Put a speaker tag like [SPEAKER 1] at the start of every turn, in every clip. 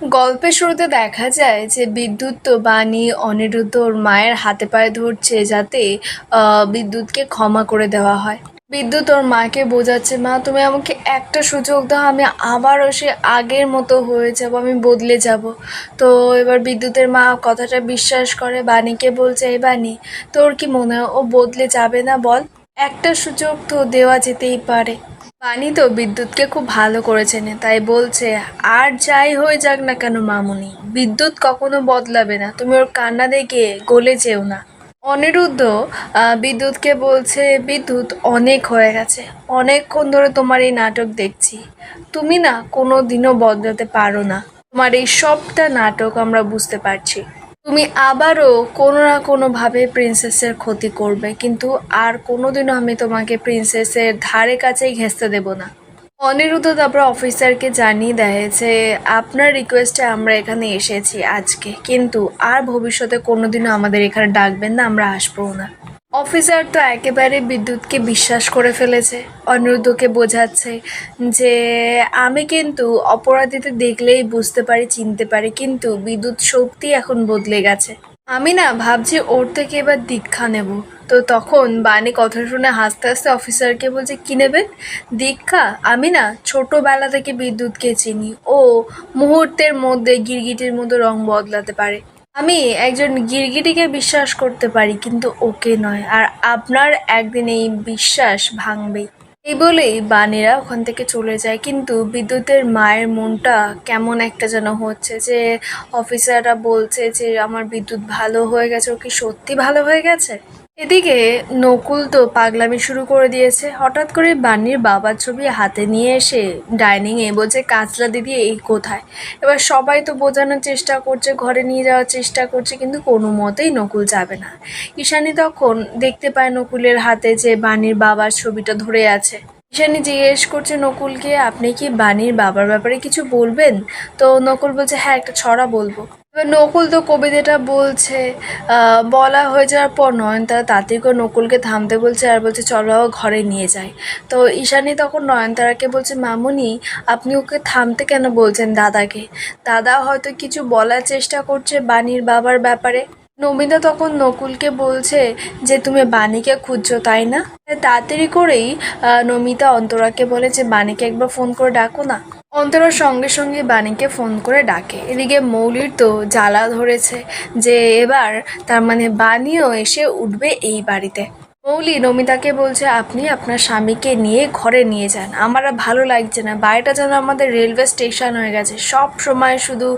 [SPEAKER 1] গল্পের শুরুতে দেখা যায় যে বিদ্যুৎ তো বাণী অনিরুদ্ধ ওর মায়ের হাতে পায়ে ধরছে যাতে বিদ্যুৎকে ক্ষমা করে দেওয়া হয়। বিদ্যুৎ ওর মাকে বোঝাচ্ছে, মা তুমি আমাকে একটা সুযোগ দাও, আমি আবারও সে আগের মতো হয়ে যাব, আমি বদলে যাব। তো এবার বিদ্যুতের মা কথাটা বিশ্বাস করে, বাণীকে বলছে, এই বাণী তোর কি মনে হয় ও বদলে যাবে না বল? একটা সুযোগ তো দেওয়া যেতেই পারে। বাণী তো বিদ্যুৎকে খুব ভালো করে চেনে, তাই বলছে, আর যাই হয়ে যাক না কেন মামুনি, বিদ্যুৎ কখনো বদলাবে না, তুমি ওর কান্না দেখে গলে যেও না। অনিরুদ্ধ বিদ্যুৎকে বলছে, বিদ্যুৎ অনেক হয়ে গেছে, অনেকক্ষণ ধরে তোমার এই নাটক দেখছি, তুমি না কোনো দিনও বদলাতে পারো না, তোমার এই সবটা নাটক আমরা বুঝতে পারছি, তুমি আবারও কোনো না কোনোভাবে প্রিন্সেসের ক্ষতি করবে, কিন্তু আর কোনোদিনও আমি তোমাকে প্রিন্সেসের ধারে কাছেই ঘেঁষতে দেব না। অনিরুদ্ধ তারপর অফিসারকে জানিয়ে দেয় যে আপনার রিকোয়েস্টে আমরা এখানে এসেছি আজকে, কিন্তু আর ভবিষ্যতে কোনোদিনও আমাদের এখানে ডাকবেন না, আমরা আসবো না। অফিসার তো একেবারে বিদ্যুৎকে বিশ্বাস করে ফেলেছে, অনিরুদ্ধকে বোঝাচ্ছে যে আমি কিন্তু অপরাধীদের দেখলেই বুঝতে পারি, চিনতে পারি, কিন্তু বিদ্যুৎ সত্যি এখন বদলে গেছে, আমি না ভাবছি ওর থেকে এবার দীক্ষা নেব। তো তখন বাণী কথা শুনে হাসতে হাসতে অফিসারকে বলছে, কি নেবেন দীক্ষা? আমি না ছোটবেলা থেকে বিদ্যুৎকে চিনি, ও মুহূর্তের মধ্যে গিরগিটির মতো রং বদলাতে পারে, আমি একজন গিরগিটিকে বিশ্বাস করতে পারি কিন্তু ওকে নয়, আর আপনার একদিন এই বিশ্বাস ভাঙবেই। এই বলেই বাণীরা ওখান থেকে চলে যায়, কিন্তু বিদ্যুতের মায়ের মনটা কেমন একটা যেন হচ্ছে যে অফিসাররা বলছে যে আমার বিদ্যুৎ ভালো হয়ে গেছে, ও কি সত্যি ভালো হয়ে গেছে? এদিকে নকুল তো পাগলামি শুরু করে দিয়েছে, হঠাৎ করে বাণীর বাবার ছবি হাতে নিয়ে এসে ডাইনিংয়ে বলছে, কাজলা দিদি এই কোথায়? এবার সবাই তো বোঝানোর চেষ্টা করছে, ঘরে নিয়ে যাওয়ার চেষ্টা করছে, কিন্তু কোনো মতেই নকুল যাবে না। ঈশানী তখন দেখতে পায় নকুলের হাতে যে বাণীর বাবার ছবিটা ধরে আছে। ঈশানী জিজ্ঞেস করছে নকুলকে, আপনি কি বাণীর বাবার ব্যাপারে কিছু বলবেন? তো নকুল বলছে, হ্যাঁ একটা ছড়া বলবো। এবার নকুল তো কবিতাটা বলছে, বলা হয়ে যাওয়ার পর নয়নতারা তাড়াতাড়ি করে নকুলকে থামতে বলছে আর বলছে, চল বাবা ঘরে নিয়ে যায়। তো ঈশানী তখন নয়নতারাকে বলছে, মামুনি আপনি ওকে থামতে কেন বলছেন দাদাকে? দাদা হয়তো কিছু বলার চেষ্টা করছে বাণীর বাবার ব্যাপারে। নমিতা তখন নকুলকে বলছে যে তুমি বাণীকে খুঁজছো তাই না? তাড়াতাড়ি করেই নমিতা অন্তরাকে বলে যে বাণীকে একবার ফোন করে ডাকো না। অন্তরার সঙ্গে সঙ্গে বাণীকে ফোন করে ডাকে। এদিকে মৌলির তো জ্বালা ধরেছে যে এবার তার মানে বাণীও এসে উঠবে এই বাড়িতে। মৌলি নমিতাকে বলছে, আপনি আপনার স্বামীকে নিয়ে ঘরে নিয়ে যান, আমার আর ভালো লাগছে না, বাড়িটা যেন আমাদের রেলওয়ে স্টেশন হয়ে গেছে, সব সময় শুধু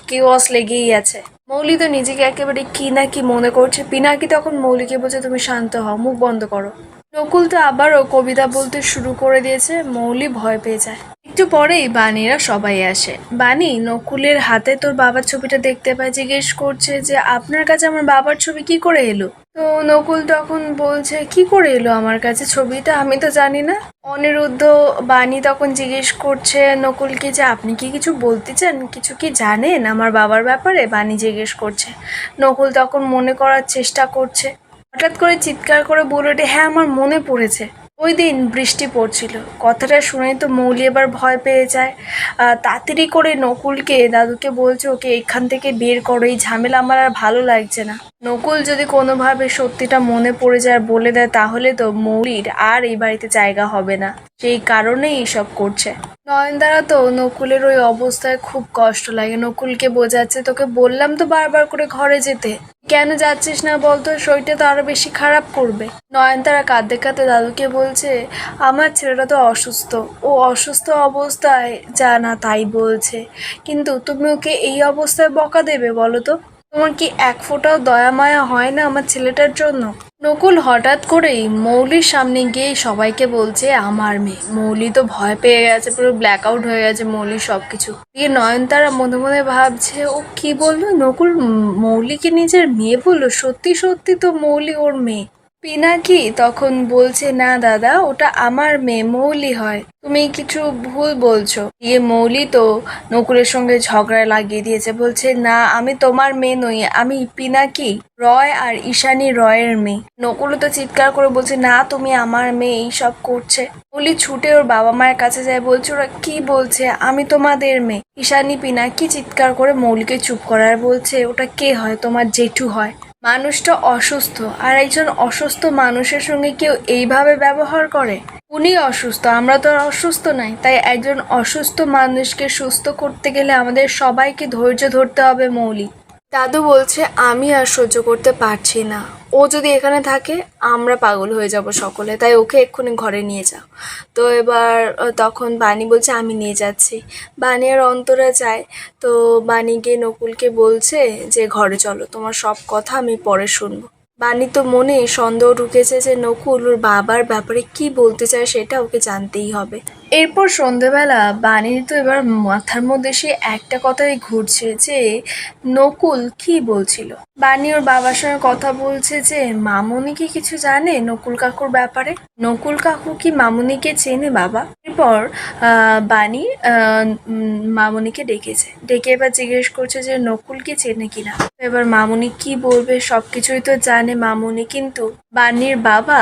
[SPEAKER 1] কেওয়াস লেগেই আছে। মৌলি তো নিজেকে একেবারে কি না কি মনে করছে। পিনাকি তখন মৌলিকে বলছে, তুমি শান্ত হও, মুখ বন্ধ করো। নকুল তো আবারও কবিতা বলতে শুরু করে দিয়েছে, মৌলি ভয় পেয়ে যায়। একটু পরেই বাণীরা সবাই আসে। বাণী নকুলের হাতে তোর বাবার ছবিটা দেখতে পায়, জিজ্ঞেস করছে যে আপনার কাছে আমার বাবার ছবি কি করে এলো? তো নকুল তখন বলছে, কি করে এলো আমার কাছে ছবিটা, আমি তো জানি না। অনিরুদ্ধ বাণী তখন জিজ্ঞেস করছে নকুলকে যে আপনি কি কিছু বলতে চান, কিছু কি জানেন আমার বাবার ব্যাপারে? বাণী জিজ্ঞেস করছে। নকুল তখন মনে করার চেষ্টা করছে, হঠাৎ করে চিৎকার করে বলে ওঠে, হ্যাঁ আমার মনে পড়েছে, ওই দিন বৃষ্টি পড়ছিল। কথাটা শুনে তো মৌলি এবার ভয় পেয়ে যায়। তাড়াতাড়ি করে নকুলকে দাদুকে বলছে, ওকে এখান থেকে বের করো, এই ঝামেলা আমার আর ভালো লাগছে না। নকুল যদি কোনোভাবে সত্যিটা মনে পড়ে যায় আর বলে দেয়, তাহলে তো মৌলির আর এই বাড়িতে জায়গা হবে না, সেই কারণেই এইসব করছে। নয়নতারা তো নকুলের ওই অবস্থায় খুব কষ্ট লাগে, নকুলকে বোঝাচ্ছে, তোকে বললাম তো বারবার করে ঘরে যেতে, কেন যাচ্ছিস না বলতো, শরীরটা তো আরো বেশি খারাপ করবে। নয়নতারা কাঁদতে কাঁদতে দাদুকে বলছে, আমার ছেলেটা তো অসুস্থ, ও অসুস্থ অবস্থায় যা না তাই বলছে, কিন্তু তুমি ওকে এই অবস্থায় বকা দেবে বলো তো? তোমার কি এক ফোঁটাও দয়া মায়া হয় না আমার ছেলেটার জন্য? নকুল হঠাৎ করেই মৌলির সামনে গিয়ে সবাইকে বলছে, আমার মেয়ে। মৌলি তো ভয় পেয়ে গেছে, পুরো ব্ল্যাক আউট হয়ে গেছে মৌলির সবকিছু দিয়ে। নয়নতারা মনে মনে ভাবছে, ও কি বললো? নকুল মৌলিকে নিজের মেয়ে বললো? সত্যি সত্যি তো মৌলি ওর মেয়ে। পিনাকি তখন বলছে, না দাদা, ওটা আমার মেয়ে, মৌলি হয়, তুমি কিছু ভুল বলছো। দিয়ে মৌলি তো নকুলের সঙ্গে ঝগড়া লাগিয়ে দিয়েছে, বলছে না আমি তোমার মেয়ে নই, আমি পিনাকি রয় আর ঈশানী রয়ের মেয়ে। নকুলও তো চিৎকার করে বলছে, না তুমি আমার মেয়ে, এইসব করছে। মৌলি ছুটে ওর বাবা মায়ের কাছে যায়, বলছে ওরা কি বলছে, আমি তোমাদের মেয়ে। ঈশানী পিনাকি চিৎকার করে মৌলিকে চুপ করার বলছে, ওটা কে হয়, তোমার জেঠু হয়। মানুষটা অসুস্থ, আর একজন অসুস্থ মানুষের সঙ্গে কেউ এইভাবে ব্যবহার করে? উনি অসুস্থ, আমরা তো আর অসুস্থ নাই, তাই একজন অসুস্থ মানুষকে সুস্থ করতে গেলে আমাদের সবাইকে ধৈর্য ধরতে হবে মৌলি। দাদু বলছে, আমি আর সহ্য করতে পারছি না, ও যদি এখানে থাকে আমরা পাগল হয়ে যাব সকলে, তাই ওকে এক্ষুনি ঘরে নিয়ে যাও। তো এবার তখন বানি বলছে, আমি নিয়ে যাচ্ছি। বানি আর অন্তরা যায়। তো বানি গিয়ে নকুলকে বলছে যে ঘরে চলো, তোমার সব কথা আমি পরে শুনবো। বানি তো মনে সন্দেহ ঢুকেছে যে নকুল ওর বাবার ব্যাপারে কি বলতে চায়, সেটা ওকে জানতেই হবে। এরপর সন্ধেবেলা বানির তো এবার মাথার মধ্যে সে একটা কথাই ঘুরছে যে নকুল কি বলছিল। বানি ওর বাবার সঙ্গে কথা বলছে যে মামুনি কি কিছু জানে নকুল কাকুর ব্যাপারে, নকুল কাকু কি মামুনিকে চেনে বাবা। এরপর বানি মামুনিকে ডেকেছে, ডেকে এবার জিজ্ঞেস করছে যে নকুল কি চেনে কিনা। এবার মামুনি কি বলবে, সবকিছুই তো জানে মামুনি, কিন্তু বানির বাবা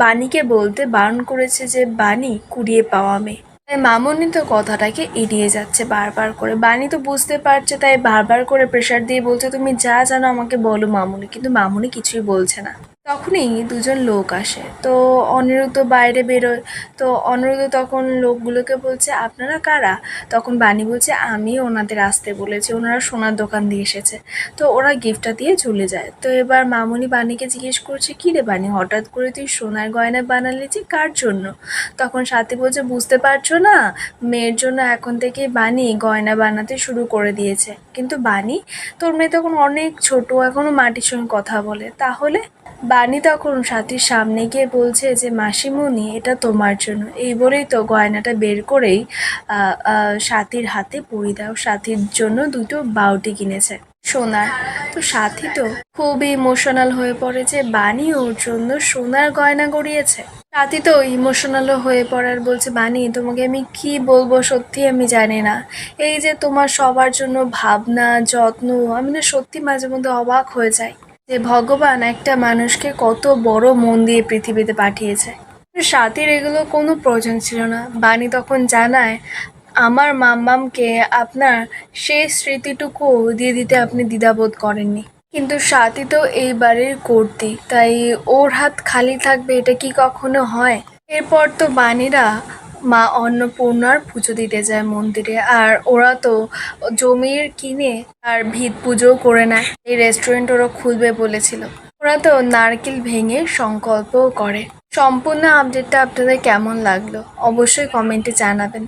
[SPEAKER 1] বানিকে বলতে বারণ করেছে যে বানি কুড়িয়ে পাওয়া মেয়ে। তাই মামুনি তো কথাটাকে এড়িয়ে যাচ্ছে বারবার করে। বানি তো বুঝতে পারছে, তাই বারবার করে প্রেশার দিয়ে বলছে, তুমি যা জানো আমাকে বলো মামুনি, কিন্তু মামুনি কিছুই বলছে না। তখনই দুজন লোক আসে, তো অনিরুদ্ধ বাইরে বেরোয়। তো অনিরুদ্ধ তখন লোকগুলোকে বলছে, আপনারা কারা? তখন বানি বলছে, আমি ওনাদের আসতে বলেছি, ওনারা সোনার দোকান দিয়ে এসেছে। তো ওরা গিফটটা দিয়ে চলে যায়। তো এবার মামুনি বানিকে জিজ্ঞেস করছে, কী রে বানি, হঠাৎ করে তুই সোনার গয়না বানালি যে, কার জন্য? তখন সাথী বলছে, বুঝতে পারছো না, মেয়ের জন্য এখন থেকেই বানি গয়না বানাতে শুরু করে দিয়েছে। কিন্তু বানি, তোর মেয়ে তখন অনেক ছোট, এখনো মাটির সঙ্গে কথা বলে। তাহলে বানি তখন সাথীর সামনে গিয়ে বলছে যে মাসিমণি, এটা তোমার জন্য। এই বলেই তো গয়নাটা বের করেই সাথীর হাতে পরিয়ে দাও। সাথীর জন্য দুটো বাউটি কিনেছে সোনার। তো সাথী তো খুবই ইমোশনাল হয়ে পড়ে যে বানি ওর জন্য সোনার গয়না গড়িয়েছে। সাথী তো ইমোশনালও হয়ে পড়ার বলছে, বানি তোমাকে আমি কি বলবো, সত্যি আমি জানি না। এই যে তোমার সবার জন্য ভাবনা যত্ন, আমি না সত্যি মাঝে মধ্যে অবাক হয়ে যাই যে ভগবান একটা মানুষকে কত বড় মন দিয়ে পৃথিবীতে পাঠিয়েছে। সাথীর এগুলো কোনো প্রয়োজন ছিল না। বানি তখন জানায়, আমার মাম্মামকে আপনার শেষ স্মৃতিটুকু দিয়ে দিতে আপনি দ্বিধাবোধ করেননি। কিন্তু সাথী তো এই বাড়ির কর্ত্রী, তাই ওর হাত খালি থাকবে এটা কি কখনো হয়? এরপর তো বানিরা মা অন্নপূর্ণার পুজো দিতে যায় মন্দিরে, আর ওরা তো জমির কিনে আর ভিত পুজোও করে নেয়। এই রেস্টুরেন্ট ওরা খুলবে বলেছিল। ওরা তো নারকেল ভেঙে সংকল্পও করে। সম্পূর্ণ আপডেটটা আপনাদের কেমন লাগলো অবশ্যই কমেন্টে জানাবেন।